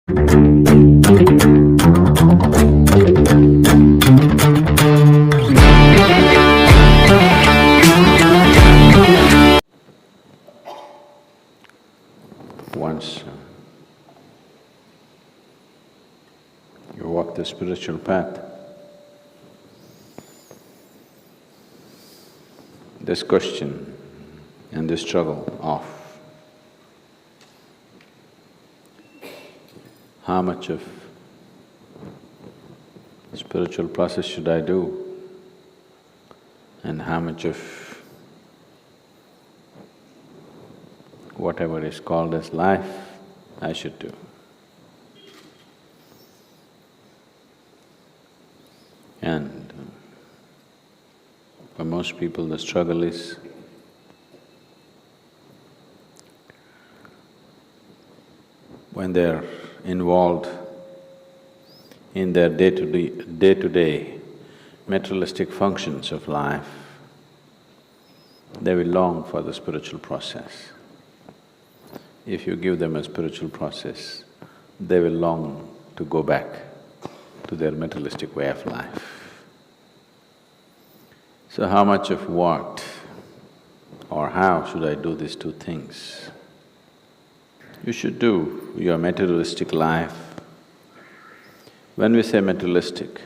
Once you walk the spiritual path, this question and this struggle of how much of spiritual process should I do and how much of whatever is called as life I should do. And for most people the struggle is when they're involved in their day-to-day materialistic functions of life, they will long for the spiritual process. If you give them a spiritual process, they will long to go back to their materialistic way of life. So how much of what or how should I do these two things? You should do your materialistic life. When we say materialistic,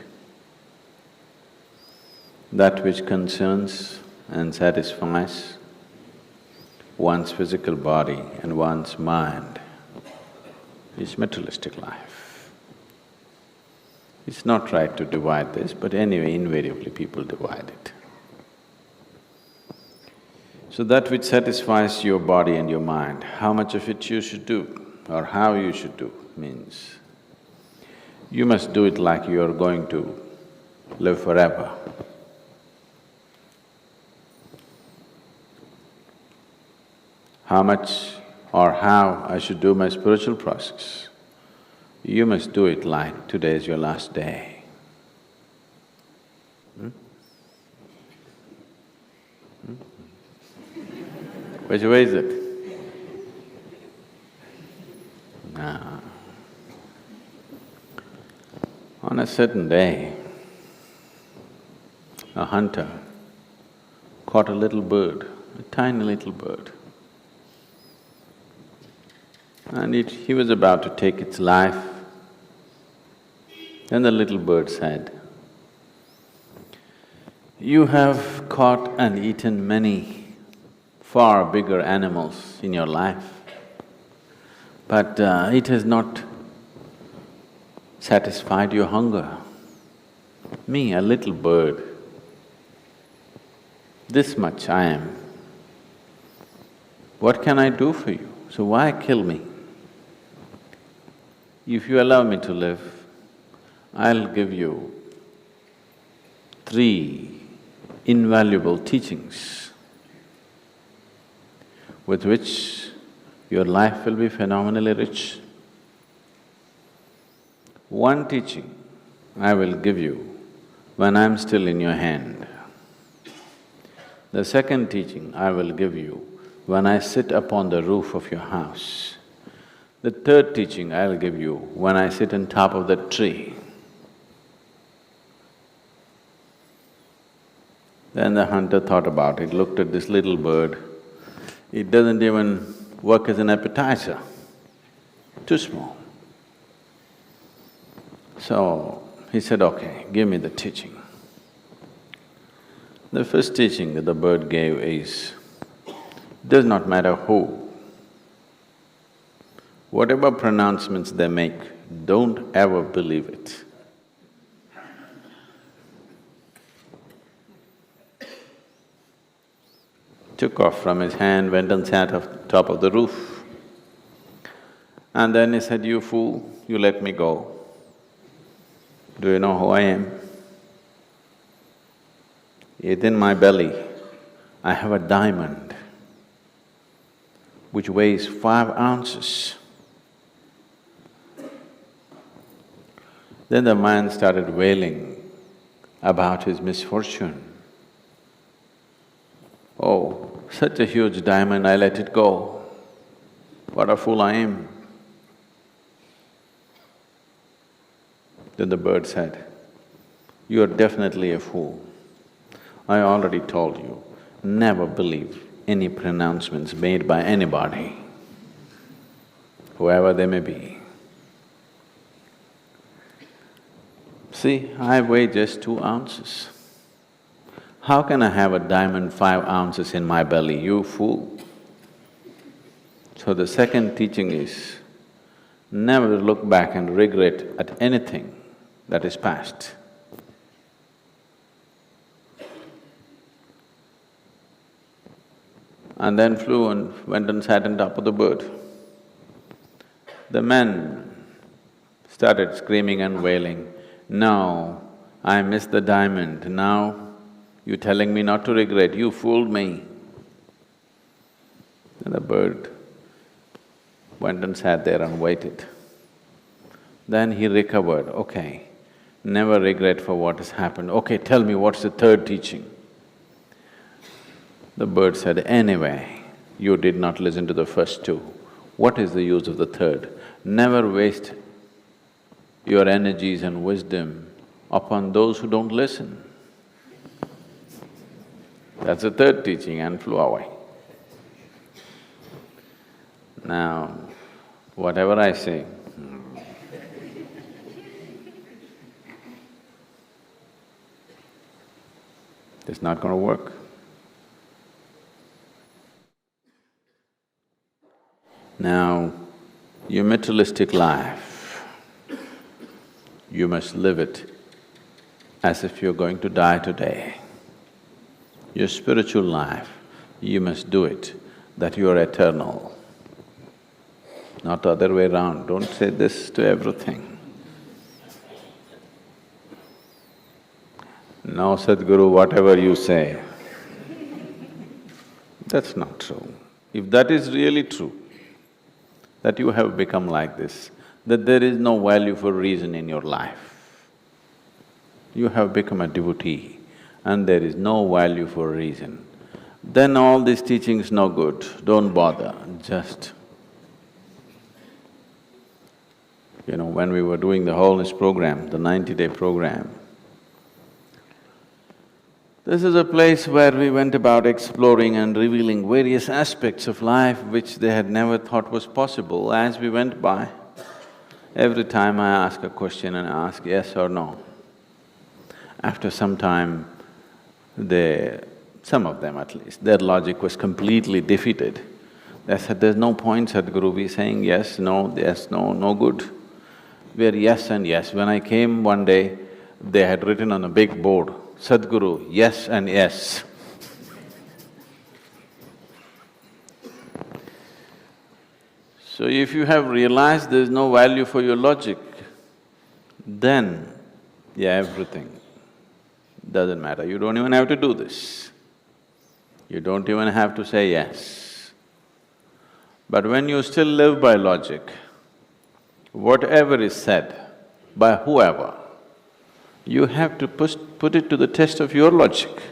that which concerns and satisfies one's physical body and one's mind is materialistic life. It's not right to divide this, but anyway, invariably people divide it. So that which satisfies your body and your mind, how much of it you should do or how you should do means you must do it like you're going to live forever. How much or how I should do my spiritual process, you must do it like today is your last day. Which way is it? Now, on a certain day, a hunter caught a little bird, a tiny little bird. And he was about to take its life. Then the little bird said, "You have caught and eaten many far bigger animals in your life, but it has not satisfied your hunger. Me, a little bird, this much I am. What can I do for you? So why kill me? If you allow me to live, I'll give you 3 invaluable teachings with which your life will be phenomenally rich. One teaching I will give you when I'm still in your hand. The second teaching I will give you when I sit upon the roof of your house. The third teaching I'll give you when I sit on top of that tree." Then the hunter thought about it, looked at this little bird. It doesn't even work as an appetizer, too small. So he said, "Okay, give me the teaching." The first teaching that the bird gave is, does not matter who, whatever pronouncements they make, don't ever believe it. Took off from his hand, went and sat on top of the roof. And then he said, "You fool, you let me go. Do you know who I am? Within my belly, I have a diamond which weighs 5 ounces. Then the man started wailing about his misfortune. "Oh, such a huge diamond, I let it go. What a fool I am." Then the bird said, "You are definitely a fool. I already told you, never believe any pronouncements made by anybody, whoever they may be. See, I weigh just 2 ounces. How can I have a diamond 5 ounces in my belly, you fool?" So the second teaching is, never look back and regret at anything that is past. And then flew and went and sat on top of the bird. The men started screaming and wailing, "No, I missed the diamond, now you're telling me not to regret, you fooled me." And the bird went and sat there and waited. Then he recovered, "Okay, never regret for what has happened. Okay, tell me, what's the third teaching?" The bird said, "Anyway, you did not listen to the first 2. What is the use of the third? Never waste your energies and wisdom upon those who don't listen." That's the third teaching, and flew away. Now, whatever I say, it's not going to work. Now, your materialistic life, you must live it as if you're going to die today. Your spiritual life, you must do it that you are eternal, not the other way around. Don't say this to everything. "No, Sadhguru, whatever you say." That's not true. If that is really true, that you have become like this, that there is no value for reason in your life. You have become a devotee and there is no value for reason, then all these teachings no good, don't bother, just… You know, when we were doing the wholeness program, the 90-day program, this is a place where we went about exploring and revealing various aspects of life which they had never thought was possible. As we went by, every time I ask a question and ask yes or no. After some time, some of them at least, their logic was completely defeated. They said, "There's no point, Sadhguru, we saying yes, no, no good. We're yes and yes." When I came one day, they had written on a big board, "Sadhguru, yes and yes." So if you have realized there's no value for your logic, then, yeah, everything doesn't matter. You don't even have to do this. You don't even have to say yes. But when you still live by logic, whatever is said by whoever, you have to put it to the test of your logic.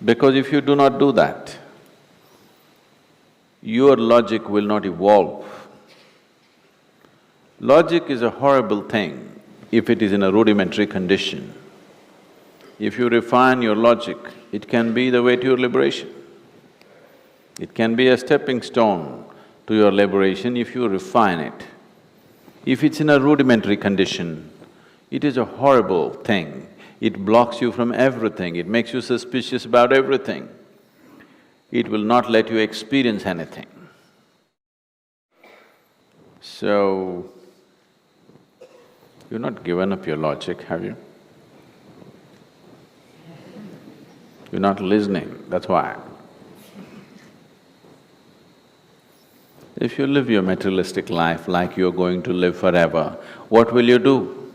Because if you do not do that, your logic will not evolve. Logic is a horrible thing if it is in a rudimentary condition. If you refine your logic, it can be the way to your liberation. It can be a stepping stone to your liberation if you refine it. If it's in a rudimentary condition, it is a horrible thing. It blocks you from everything, it makes you suspicious about everything. It will not let you experience anything. So, you've not given up your logic, have you? You're not listening, that's why. If you live your materialistic life like you're going to live forever, what will you do?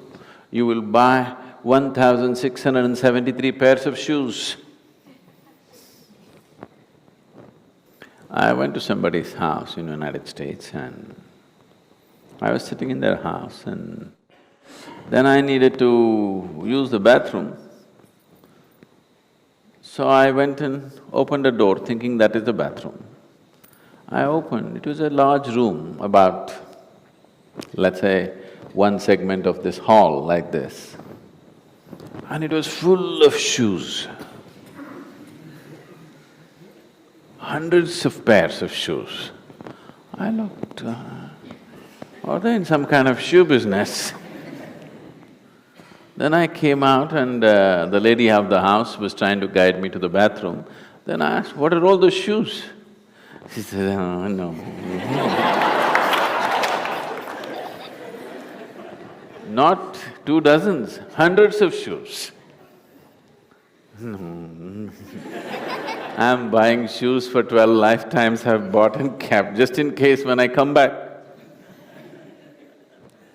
You will buy 1,673 pairs of shoes. I went to somebody's house in the United States and I was sitting in their house and then I needed to use the bathroom. So I went and opened the door thinking that is the bathroom. I opened, it was a large room, about, let's say, one segment of this hall like this, and it was full of shoes. Hundreds of pairs of shoes. I looked, are they in some kind of shoe business? Then I came out and the lady of the house was trying to guide me to the bathroom. Then I asked, what are all those shoes? She said, oh, no. Not 2 dozens, hundreds of shoes. No. I'm buying shoes for 12 lifetimes I've bought and kept, just in case when I come back.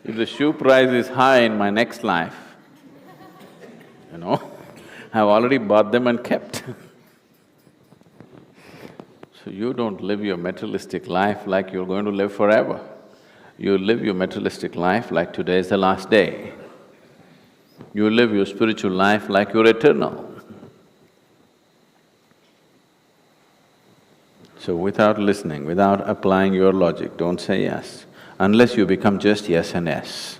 If the shoe price is high in my next life, I've already bought them and kept. So you don't live your materialistic life like you're going to live forever. You live your materialistic life like today is the last day. You live your spiritual life like you're eternal. So without listening, without applying your logic, don't say yes, unless you become just yes and yes.